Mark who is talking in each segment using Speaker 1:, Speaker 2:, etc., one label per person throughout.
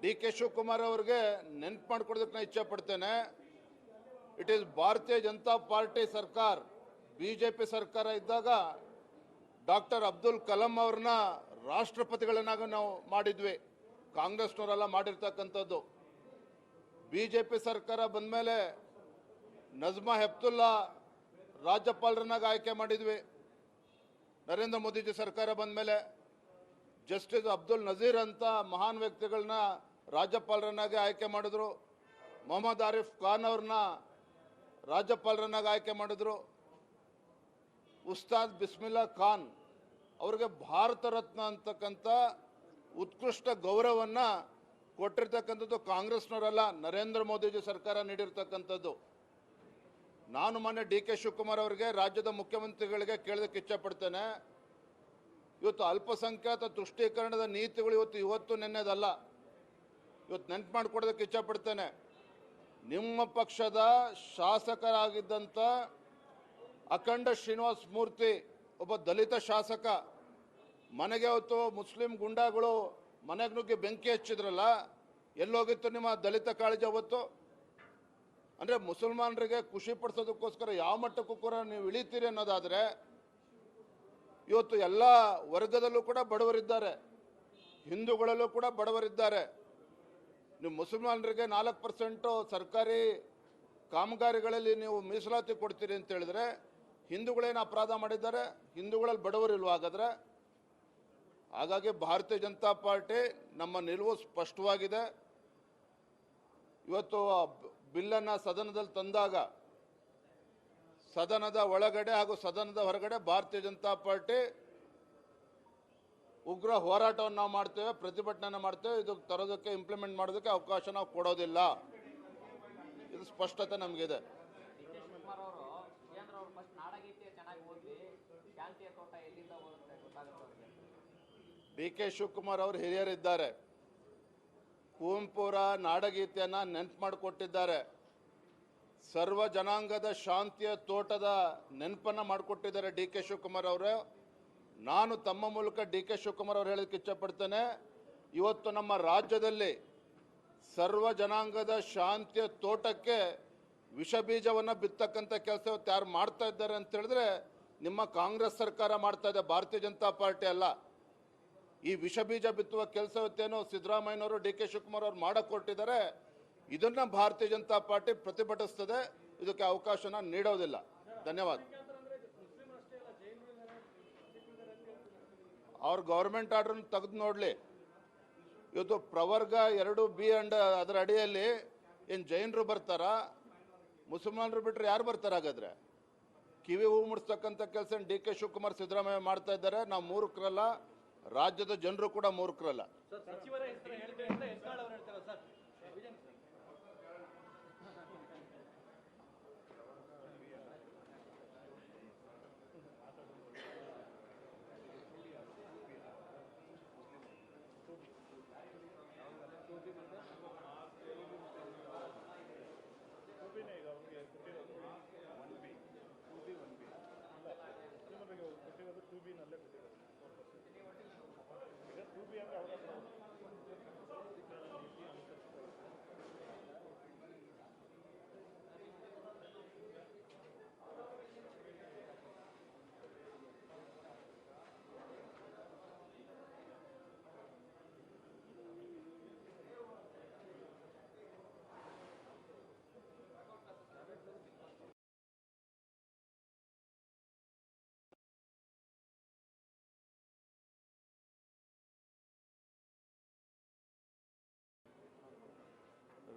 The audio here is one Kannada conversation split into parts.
Speaker 1: ಡಿ ಕೆ ಶಿವಕುಮಾರ್ ಅವರಿಗೆ ನೆನಪು ಮಾಡಿಕೊಡೋದಕ್ಕೆ ನಾನು ಇಚ್ಛೆ ಪಡ್ತೇನೆ. ಇಟ್ ಈಸ್ ಭಾರತೀಯ ಜನತಾ ಪಾರ್ಟಿ ಸರ್ಕಾರ, ಬಿಜೆಪಿ ಸರ್ಕಾರ ಇದ್ದಾಗ ಡಾಕ್ಟರ್ ಅಬ್ದುಲ್ ಕಲಾಂ ಅವ್ರನ್ನ ರಾಷ್ಟ್ರಪತಿಗಳನ್ನಾಗಿ ನಾವು ಮಾಡಿದ್ವಿ. ಕಾಂಗ್ರೆಸ್ನವರೆಲ್ಲ ಮಾಡಿರ್ತಕ್ಕಂಥದ್ದು. ಬಿಜೆಪಿ ಸರ್ಕಾರ ಬಂದ ಮೇಲೆ ನಜ್ಮಾ ಹೆಪ್ತುಲ್ಲಾ ರಾಜ್ಯಪಾಲರನ್ನಾಗಿ ಆಯ್ಕೆ ಮಾಡಿದ್ವಿ. ನರೇಂದ್ರ ಮೋದಿಜಿ ಸರ್ಕಾರ ಬಂದ ಮೇಲೆ ಜಸ್ಟಿಸ್ ಅಬ್ದುಲ್ ನಜೀರ್ ಅಂತ ಮಹಾನ್ ವ್ಯಕ್ತಿಗಳನ್ನ ರಾಜ್ಯಪಾಲರನ್ನಾಗಿ ಆಯ್ಕೆ ಮಾಡಿದ್ರು. ಮೊಹಮ್ಮದ್ ಆರಿಫ್ ಖಾನ್ ಅವ್ರನ್ನ ರಾಜ್ಯಪಾಲರನ್ನಾಗಿ ಆಯ್ಕೆ ಮಾಡಿದ್ರು. ಉಸ್ತಾದ್ ಬಿಸ್ಮಿಲ್ಲಾ ಖಾನ್ ಅವ್ರಿಗೆ ಭಾರತ ರತ್ನ ಅಂತಕ್ಕಂಥ ಉತ್ಕೃಷ್ಟ ಗೌರವವನ್ನು ಕೊಟ್ಟಿರ್ತಕ್ಕಂಥದ್ದು ಕಾಂಗ್ರೆಸ್ನವರಲ್ಲ, ನರೇಂದ್ರ ಮೋದಿಜಿ ಸರ್ಕಾರ ನೀಡಿರ್ತಕ್ಕಂಥದ್ದು. ನಾನು ಮೊನ್ನೆ ಡಿ ಕೆ ಶಿವಕುಮಾರ್ ಅವರಿಗೆ ರಾಜ್ಯದ ಮುಖ್ಯಮಂತ್ರಿಗಳಿಗೆ ಕೇಳೋದಕ್ಕೆ ಇಚ್ಛಪಡ್ತೇನೆ. ಇವತ್ತು ಅಲ್ಪಸಂಖ್ಯಾತ ತುಷ್ಟೀಕರಣದ ನೀತಿಗಳು ಇವತ್ತು ನೆನ್ನೆದಲ್ಲ. ಇವತ್ತು ನೆನಪು ಮಾಡಿಕೊಡೋದಕ್ಕೆ ಇಚ್ಛಪಡ್ತೇನೆ. ನಿಮ್ಮ ಪಕ್ಷದ ಶಾಸಕರಾಗಿದ್ದಂಥ ಅಖಂಡ ಶ್ರೀನಿವಾಸ ಮೂರ್ತಿ ಒಬ್ಬ ದಲಿತ ಶಾಸಕ ಮನೆಗೆ ಅವತ್ತು ಮುಸ್ಲಿಂ ಗುಂಡಾಗಳು ಮನೆಗೆ ನುಗ್ಗಿ ಬೆಂಕಿ ಹಚ್ಚಿದ್ರಲ್ಲ, ಎಲ್ಲೋಗಿತ್ತು ನಿಮ್ಮ ದಲಿತ ಕಾಳಜಿ ಅವತ್ತು? ಅಂದರೆ ಮುಸಲ್ಮಾನರಿಗೆ ಖುಷಿ ಪಡಿಸೋದಕ್ಕೋಸ್ಕರ ಯಾವ ಮಟ್ಟಕ್ಕೂ ಕೂಡ ನೀವು ಇಳಿತೀರಿ ಅನ್ನೋದಾದರೆ, ಇವತ್ತು ಎಲ್ಲ ವರ್ಗದಲ್ಲೂ ಕೂಡ ಬಡವರಿದ್ದಾರೆ, ಹಿಂದೂಗಳಲ್ಲೂ ಕೂಡ ಬಡವರಿದ್ದಾರೆ. ನೀವು ಮುಸಲ್ಮಾನರಿಗೆ 4% ಸರ್ಕಾರಿ ಕಾಮಗಾರಿಗಳಲ್ಲಿ ನೀವು ಮೀಸಲಾತಿ ಕೊಡ್ತೀರಿ ಅಂತ ಹೇಳಿದ್ರೆ, ಹಿಂದೂಗಳೇನು ಅಪರಾಧ ಮಾಡಿದ್ದಾರೆ? ಹಿಂದೂಗಳಲ್ಲಿ ಬಡವರಿಲ್ವ ಹಾಗಾದರೆ? ಹಾಗಾಗಿ ಭಾರತೀಯ ಜನತಾ ಪಾರ್ಟಿ ನಮ್ಮ ನಿಲುವು ಸ್ಪಷ್ಟವಾಗಿದೆ. ಇವತ್ತು ಬಿಲ್ಲನ್ನು ಸದನದಲ್ಲಿ ತಂದಾಗ ಸದನದ ಒಳಗಡೆ ಹಾಗೂ ಸದನದ ಹೊರಗಡೆ ಭಾರತೀಯ ಜನತಾ ಪಾರ್ಟಿ ಉಗ್ರ ಹೋರಾಟವನ್ನು ನಾವು ಮಾಡ್ತೇವೆ, ಪ್ರತಿಭಟನೆ ಮಾಡ್ತೇವೆ. ಇದು ತರೋದಕ್ಕೆ ಇಂಪ್ಲಿಮೆಂಟ್ ಮಾಡೋದಕ್ಕೆ ಅವಕಾಶ ನಾವು ಕೊಡೋದಿಲ್ಲ. ಇದು ಸ್ಪಷ್ಟತೆ ನಮಗಿದೆ. ಡಿ ಕೆ ಶಿವಕುಮಾರ್ ಅವರು ಹಿರಿಯರಿದ್ದಾರೆ. ಕುವೆಂಪುರ ನಾಡಗೀತೆಯನ್ನು ನೆನಪು ಮಾಡಿಕೊಟ್ಟಿದ್ದಾರೆ. ಸರ್ವ ಜನಾಂಗದ ಶಾಂತಿಯ ತೋಟದ ನೆನಪನ್ನು ಮಾಡಿಕೊಟ್ಟಿದ್ದಾರೆ ಡಿ ಕೆ ಶಿವಕುಮಾರ್ ಅವರು. ನಾನು ತಮ್ಮ ಮೂಲಕ ಡಿ ಕೆ ಶಿವಕುಮಾರ್ ಅವರು ಹೇಳೋದಕ್ಕೆ ಇಚ್ಛಪಡ್ತೇನೆ, ಇವತ್ತು ನಮ್ಮ ರಾಜ್ಯದಲ್ಲಿ ಸರ್ವ ಜನಾಂಗದ ಶಾಂತಿಯ ತೋಟಕ್ಕೆ ವಿಷ ಬೀಜವನ್ನು ಬಿತ್ತಕ್ಕಂಥ ಕೆಲಸ ಇವತ್ತು ಯಾರು ಮಾಡ್ತಾ ಇದ್ದಾರೆ ಅಂತ ಹೇಳಿದ್ರೆ ನಿಮ್ಮ ಕಾಂಗ್ರೆಸ್ ಸರ್ಕಾರ ಮಾಡ್ತಾ ಇದೆ, ಭಾರತೀಯ ಜನತಾ ಪಾರ್ಟಿ ಅಲ್ಲ. ಈ ವಿಷ ಬೀಜ ಬಿತ್ತುವ ಕೆಲಸ ಇವತ್ತೇನೋ ಸಿದ್ದರಾಮಯ್ಯನವರು ಡಿ ಕೆ ಶಿವಕುಮಾರ್ ಅವರು ಮಾಡಕ್ಕೆ ಕೊಟ್ಟಿದ್ದಾರೆ. ಇದನ್ನ ಭಾರತೀಯ ಜನತಾ ಪಾರ್ಟಿ ಪ್ರತಿಭಟಿಸ್ತದೆ, ಇದಕ್ಕೆ ಅವಕಾಶನ ನೀಡೋದಿಲ್ಲ. ಧನ್ಯವಾದ. ಅವ್ರ ಗೌರ್ಮೆಂಟ್ ಆರ್ಡರ್ನ ತೆಗೆದು ನೋಡಲಿ. ಇವತ್ತು ಪ್ರವರ್ಗ 2B ಅಂಡ್ ಅದರ ಅಡಿಯಲ್ಲಿ ಏನು ಜೈನರು ಬರ್ತಾರಾ? ಮುಸಲ್ಮಾನರು ಬಿಟ್ಟರೆ ಯಾರು ಬರ್ತಾರೆ? ಹಾಗಾದ್ರೆ ಕಿವಿ ಹೂ ಮುಡಿಸ್ತಕ್ಕಂಥ ಕೆಲಸ ಡಿ ಕೆ ಶಿವಕುಮಾರ್ ಸಿದ್ದರಾಮಯ್ಯ ಮಾಡ್ತಾ ಇದ್ದಾರೆ. ನಾವು ಮೂರ್ಖರಲ್ಲ, ರಾಜ್ಯದ ಜನರು ಕೂಡ ಮೂರ್ಖರಲ್ಲ.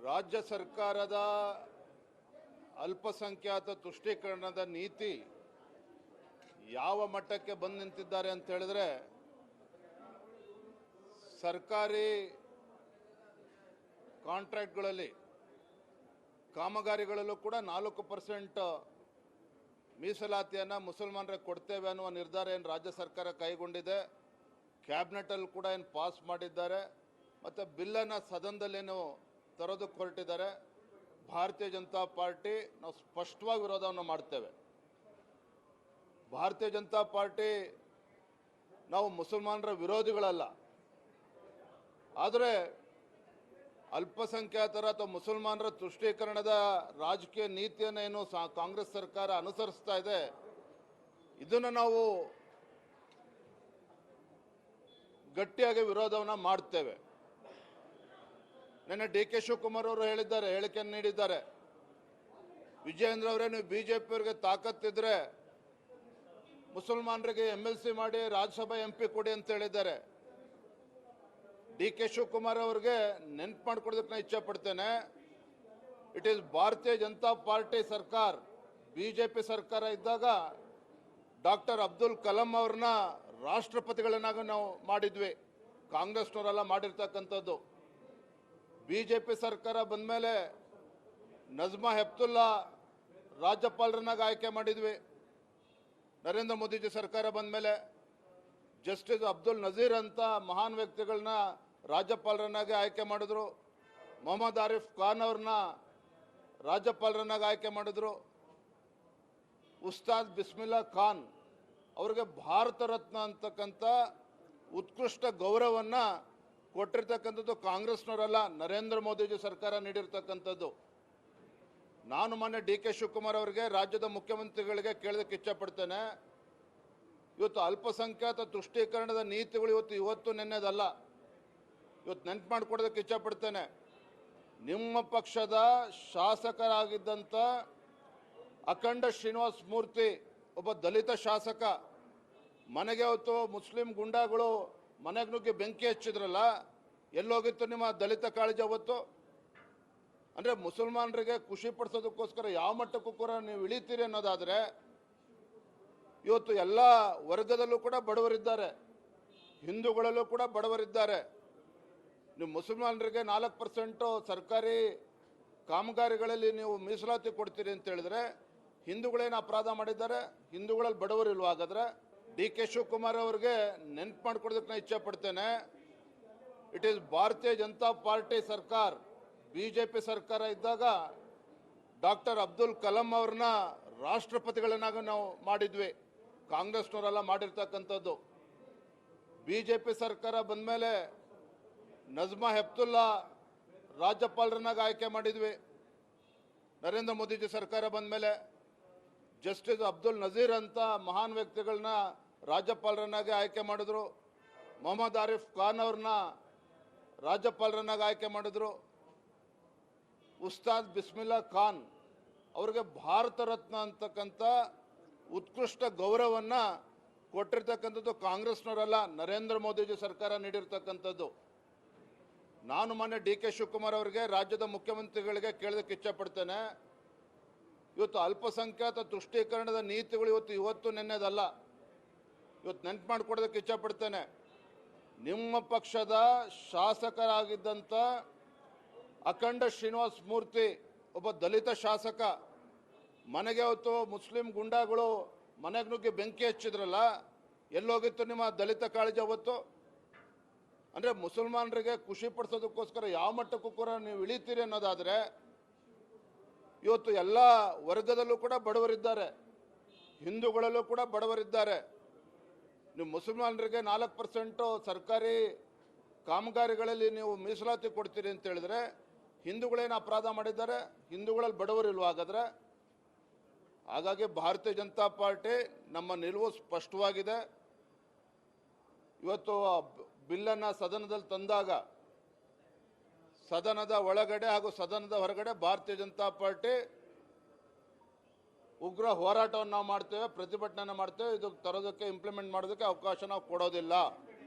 Speaker 1: ರಾಜ್ಯ ಸರ್ಕಾರದ ಅಲ್ಪಸಂಖ್ಯಾತ ತುಷ್ಟೀಕರಣದ ನೀತಿ ಯಾವ ಮಟ್ಟಕ್ಕೆ ಬಂದು ನಿಂತಿದ್ದಾರೆ ಅಂತ ಹೇಳಿದ್ರೆ, ಸರ್ಕಾರಿ ಕಾಂಟ್ರಾಕ್ಟ್ಗಳಲ್ಲಿ ಕಾಮಗಾರಿಗಳಲ್ಲೂ ಕೂಡ 4% ಮೀಸಲಾತಿಯನ್ನು ಮುಸಲ್ಮಾನರಿಗೆ ಕೊಡ್ತೇವೆ ಅನ್ನುವ ನಿರ್ಧಾರ ಏನು ರಾಜ್ಯ ಸರ್ಕಾರ ಕೈಗೊಂಡಿದೆ. ಕ್ಯಾಬಿನೆಟಲ್ಲಿ ಕೂಡ ಏನು ಪಾಸ್ ಮಾಡಿದ್ದಾರೆ. ಮತ್ತು ಬಿಲ್ಲನ್ನು ಸದನದಲ್ಲೇನು ತರೋದಕ್ಕೆ ಹೊರಟಿದ್ದಾರೆ. ಭಾರತೀಯ ಜನತಾ ಪಾರ್ಟಿ ನಾವು ಸ್ಪಷ್ಟವಾಗಿ ವಿರೋಧವನ್ನು ಮಾಡ್ತೇವೆ. ಭಾರತೀಯ ಜನತಾ ಪಾರ್ಟಿ ನಾವು ಮುಸಲ್ಮಾನರ ವಿರೋಧಿಗಳಲ್ಲ. ಆದರೆ ಅಲ್ಪಸಂಖ್ಯಾತರ ಅಥವಾ ಮುಸಲ್ಮಾನರ ತುಷ್ಟೀಕರಣದ ರಾಜಕೀಯ ನೀತಿಯನ್ನು ಏನು ಕಾಂಗ್ರೆಸ್ ಸರ್ಕಾರ ಅನುಸರಿಸ್ತಾ ಇದೆ, ಇದನ್ನು ನಾವು ಗಟ್ಟಿಯಾಗಿ ವಿರೋಧವನ್ನ ಮಾಡ್ತೇವೆ. ನಿನ್ನೆ ಡಿ ಕೆ ಶಿವಕುಮಾರ್ ಅವರು ಹೇಳಿದ್ದಾರೆ, ಹೇಳಿಕೆಯನ್ನು ನೀಡಿದ್ದಾರೆ. ವಿಜಯೇಂದ್ರ ಅವರೇ, ನೀವು ಬಿಜೆಪಿ ಅವರಿಗೆ ತಾಕತ್ತಿದ್ರೆ ಮುಸಲ್ಮಾನರಿಗೆ MLC ಮಾಡಿ ರಾಜ್ಯಸಭಾ MP ಕೊಡಿ ಅಂತ ಹೇಳಿದ್ದಾರೆ. ಡಿ ಕೆ ಶಿವಕುಮಾರ್ ಅವರಿಗೆ ನೆನಪು ಮಾಡಿಕೊಡೋದಕ್ಕೆ ನಾನು ಇಚ್ಛೆ ಪಡ್ತೇನೆ. ಇಟ್ ಈಸ್ ಭಾರತೀಯ ಜನತಾ ಪಾರ್ಟಿ ಸರ್ಕಾರ, ಬಿಜೆಪಿ ಸರ್ಕಾರ ಇದ್ದಾಗ ಡಾಕ್ಟರ್ ಅಬ್ದುಲ್ ಕಲಾಂ ಅವ್ರನ್ನ ರಾಷ್ಟ್ರಪತಿಗಳನ್ನಾಗಿ ನಾವು ಮಾಡಿದ್ವಿ. ಕಾಂಗ್ರೆಸ್ನವರೆಲ್ಲ ಮಾಡಿರ್ತಕ್ಕಂಥದ್ದು. ಬಿಜೆಪಿ ಸರ್ಕಾರ ಬಂದ ಮೇಲೆ ನಜ್ಮಾ ಹೆಪ್ತುಲ್ಲಾ ರಾಜ್ಯಪಾಲರನ್ನಾಗಿ ಆಯ್ಕೆ ಮಾಡಿದ್ವಿ. ನರೇಂದ್ರ ಮೋದಿಜಿ ಸರ್ಕಾರ ಬಂದ ಮೇಲೆ ಜಸ್ಟಿಸ್ ಅಬ್ದುಲ್ ನಜೀರ್ ಅಂತ ಮಹಾನ್ ವ್ಯಕ್ತಿಗಳನ್ನ ರಾಜ್ಯಪಾಲರನ್ನಾಗಿ ಆಯ್ಕೆ ಮಾಡಿದ್ರು. ಮೊಹಮ್ಮದ್ ಆರಿಫ್ ಖಾನ್ ಅವ್ರನ್ನ ರಾಜ್ಯಪಾಲರನ್ನಾಗಿ ಆಯ್ಕೆ ಮಾಡಿದ್ರು. ಉಸ್ತಾದ್ ಬಿಸ್ಮಿಲ್ಲಾ ಖಾನ್ ಅವ್ರಿಗೆ ಭಾರತ ರತ್ನ ಅಂತಕ್ಕಂಥ ಉತ್ಕೃಷ್ಟ ಗೌರವವನ್ನು ಕೊಟ್ಟಿರ್ತಕ್ಕಂಥದ್ದು ಕಾಂಗ್ರೆಸ್ನವರಲ್ಲ, ನರೇಂದ್ರ ಮೋದಿಜಿ ಸರ್ಕಾರ ನೀಡಿರ್ತಕ್ಕಂಥದ್ದು. ನಾನು ಮೊನ್ನೆ ಡಿ ಕೆ ಶಿವಕುಮಾರ್ ಅವರಿಗೆ, ರಾಜ್ಯದ ಮುಖ್ಯಮಂತ್ರಿಗಳಿಗೆ ಕೇಳೋದಕ್ಕೆ ಇಚ್ಛಪಡ್ತೇನೆ. ಇವತ್ತು ಅಲ್ಪಸಂಖ್ಯಾತ ತುಷ್ಟೀಕರಣದ ನೀತಿಗಳು ಇವತ್ತು ನಿನ್ನೆದಲ್ಲ. ಇವತ್ತು ನೆನಪು ಮಾಡಿಕೊಡೋದಕ್ಕೆ ಇಚ್ಛಪಡ್ತೇನೆ. ನಿಮ್ಮ ಪಕ್ಷದ ಶಾಸಕರಾಗಿದ್ದಂಥ ಅಖಂಡ ಶ್ರೀನಿವಾಸ ಮೂರ್ತಿ, ಒಬ್ಬ ದಲಿತ ಶಾಸಕ, ಮನೆಗೆ ಹೊತ್ತು ಮುಸ್ಲಿಂ ಗುಂಡಾಗಳು ಮನೆಗೆ ನುಗ್ಗಿ ಬೆಂಕಿ ಹಚ್ಚಿದ್ರಲ್ಲ, ಎಲ್ಲೋಗಿತ್ತು ನಿಮ್ಮ ದಲಿತ ಕಾಳಜಿ ಅವತ್ತು? ಅಂದರೆ ಮುಸಲ್ಮಾನರಿಗೆ ಖುಷಿ ಪಡಿಸೋದಕ್ಕೋಸ್ಕರ ಯಾವ ಮಟ್ಟಕ್ಕೂ ಕೂಡ ನೀವು ಇಳಿತೀರಿ ಅನ್ನೋದಾದರೆ, ಇವತ್ತು ಎಲ್ಲ ವರ್ಗದಲ್ಲೂ ಕೂಡ ಬಡವರಿದ್ದಾರೆ, ಹಿಂದೂಗಳಲ್ಲೂ ಕೂಡ ಬಡವರಿದ್ದಾರೆ. ನೀವು ಮುಸಲ್ಮಾನರಿಗೆ 4% ಸರ್ಕಾರಿ ಕಾಮಗಾರಿಗಳಲ್ಲಿ ನೀವು ಮೀಸಲಾತಿ ಕೊಡ್ತೀರಿ ಅಂತ ಹೇಳಿದ್ರೆ, ಹಿಂದೂಗಳೇನು ಅಪರಾಧ ಮಾಡಿದ್ದಾರೆ? ಹಿಂದೂಗಳಲ್ಲಿ ಬಡವರು ಇಲ್ವಾ? ಹಾಗಾದ್ರೆ ಡಿ ಕೆ ಶಿವಕುಮಾರ್ ಅವರಿಗೆ ನೆನಪು ಮಾಡಿಕೊಡೋದಕ್ಕೆ ನಾನು ಇಚ್ಛೆ ಪಡ್ತೇನೆ. ಇಟ್ ಈಸ್ ಭಾರತೀಯ ಜನತಾ ಪಾರ್ಟಿ ಸರ್ಕಾರ, ಬಿಜೆಪಿ ಸರ್ಕಾರ ಇದ್ದಾಗ ಡಾಕ್ಟರ್ ಅಬ್ದುಲ್ ಕಲಾಂ ಅವ್ರನ್ನ ರಾಷ್ಟ್ರಪತಿಗಳನ್ನಾಗಿ ನಾವು ಮಾಡಿದ್ವಿ. ಕಾಂಗ್ರೆಸ್ನವರೆಲ್ಲ ಮಾಡಿರ್ತಕ್ಕಂಥದ್ದು. ಬಿಜೆಪಿ ಸರ್ಕಾರ ಬಂದ ಮೇಲೆ ನಜ್ಮಾ ಹೆಪ್ತುಲ್ಲಾ ರಾಜ್ಯಪಾಲರನ್ನಾಗಿ ಆಯ್ಕೆ ಮಾಡಿದ್ವಿ. ನರೇಂದ್ರ ಮೋದಿಜಿ ಸರ್ಕಾರ ಬಂದ ಮೇಲೆ ಜಸ್ಟಿಸ್ ಅಬ್ದುಲ್ ನಜೀರ್ ಅಂತ ಮಹಾನ್ ವ್ಯಕ್ತಿಗಳನ್ನ ರಾಜ್ಯಪಾಲರನ್ನಾಗಿ ಆಯ್ಕೆ ಮಾಡಿದ್ರು. ಮೊಹಮ್ಮದ್ ಆರಿಫ್ ಖಾನ್ ಅವ್ರನ್ನ ರಾಜ್ಯಪಾಲರನ್ನಾಗಿ ಆಯ್ಕೆ ಮಾಡಿದ್ರು. ಉಸ್ತಾದ್ ಬಿಸ್ಮಿಲ್ಲಾ ಖಾನ್ ಅವ್ರಿಗೆ ಭಾರತ ರತ್ನ ಅಂತಕ್ಕಂಥ ಉತ್ಕೃಷ್ಟ ಗೌರವವನ್ನು ಕೊಟ್ಟಿರ್ತಕ್ಕಂಥದ್ದು ಕಾಂಗ್ರೆಸ್ನವರಲ್ಲ, ನರೇಂದ್ರ ಮೋದಿಜಿ ಸರ್ಕಾರ ನೀಡಿರ್ತಕ್ಕಂಥದ್ದು. ನಾನು ಮೊನ್ನೆ ಡಿ ಕೆ ಶಿವಕುಮಾರ್ ಅವರಿಗೆ, ರಾಜ್ಯದ ಮುಖ್ಯಮಂತ್ರಿಗಳಿಗೆ ಕೇಳೋದಕ್ಕೆ ಇಚ್ಛಪಡ್ತೇನೆ. ಇವತ್ತು ಅಲ್ಪಸಂಖ್ಯಾತ ತುಷ್ಟೀಕರಣದ ನೀತಿಗಳು ಇವತ್ತು ನಿನ್ನೆದಲ್ಲ. ಇವತ್ತು ನೆನಪು ಮಾಡಿಕೊಡೋದಕ್ಕೆ ಇಚ್ಛಪಡ್ತೇನೆ. ನಿಮ್ಮ ಪಕ್ಷದ ಶಾಸಕರಾಗಿದ್ದಂಥ ಅಖಂಡ ಶ್ರೀನಿವಾಸ ಮೂರ್ತಿ, ಒಬ್ಬ ದಲಿತ ಶಾಸಕ, ಮನೆಗೆ ಹೊತ್ತು ಮುಸ್ಲಿಂ ಗುಂಡಾಗಳು ಮನೆಗೆ ನುಗ್ಗಿ ಬೆಂಕಿ ಹಚ್ಚಿದ್ರಲ್ಲ, ಎಲ್ಲೋಗಿತ್ತು ನಿಮ್ಮ ದಲಿತ ಕಾಳಜಿ ಅವತ್ತು? ಅಂದರೆ ಮುಸಲ್ಮಾನರಿಗೆ ಖುಷಿ ಪಡಿಸೋದಕ್ಕೋಸ್ಕರ ಯಾವ ಮಟ್ಟಕ್ಕೂ ಕೂಡ ನೀವು ಇಳಿತೀರಿ ಅನ್ನೋದಾದರೆ, ಇವತ್ತು ಎಲ್ಲ ವರ್ಗದಲ್ಲೂ ಕೂಡ ಬಡವರಿದ್ದಾರೆ, ಹಿಂದೂಗಳಲ್ಲೂ ಕೂಡ ಬಡವರಿದ್ದಾರೆ. ನೀವು ಮುಸಲ್ಮಾನರಿಗೆ 4% ಸರ್ಕಾರಿ ಕಾಮಗಾರಿಗಳಲ್ಲಿ ನೀವು ಮೀಸಲಾತಿ ಕೊಡ್ತೀರಿ ಅಂತ ಹೇಳಿದ್ರೆ, ಹಿಂದೂಗಳೇನು ಅಪರಾಧ ಮಾಡಿದ್ದಾರೆ? ಹಿಂದೂಗಳಲ್ಲಿ ಬಡವರು ಇಲ್ವಾ? ಹಾಗಾದ್ರೆ ಹಾಗಾಗಿ ಭಾರತೀಯ ಜನತಾ ಪಾರ್ಟಿ ನಮ್ಮ ನಿಲುವು ಸ್ಪಷ್ಟವಾಗಿದೆ. ಇವತ್ತು ಬಿಲ್ಲನ್ನು ಸದನದಲ್ಲಿ ತಂದಾಗ ಸದನದ ಒಳಗಡೆ ಹಾಗೂ ಸದನದ ಹೊರಗಡೆ ಭಾರತೀಯ ಜನತಾ ಪಾರ್ಟಿ ಉಗ್ರ ಹೋರಾಟವನ್ನು ನಾವು ಮಾಡ್ತೇವೆ, ಪ್ರತಿಭಟನೆ ಮಾಡ್ತೇವೆ. ಇದು ತರೋದಕ್ಕೆ, ಇಂಪ್ಲಿಮೆಂಟ್ ಮಾಡೋದಕ್ಕೆ ಅವಕಾಶ ನಾವು ಕೊಡೋದಿಲ್ಲ.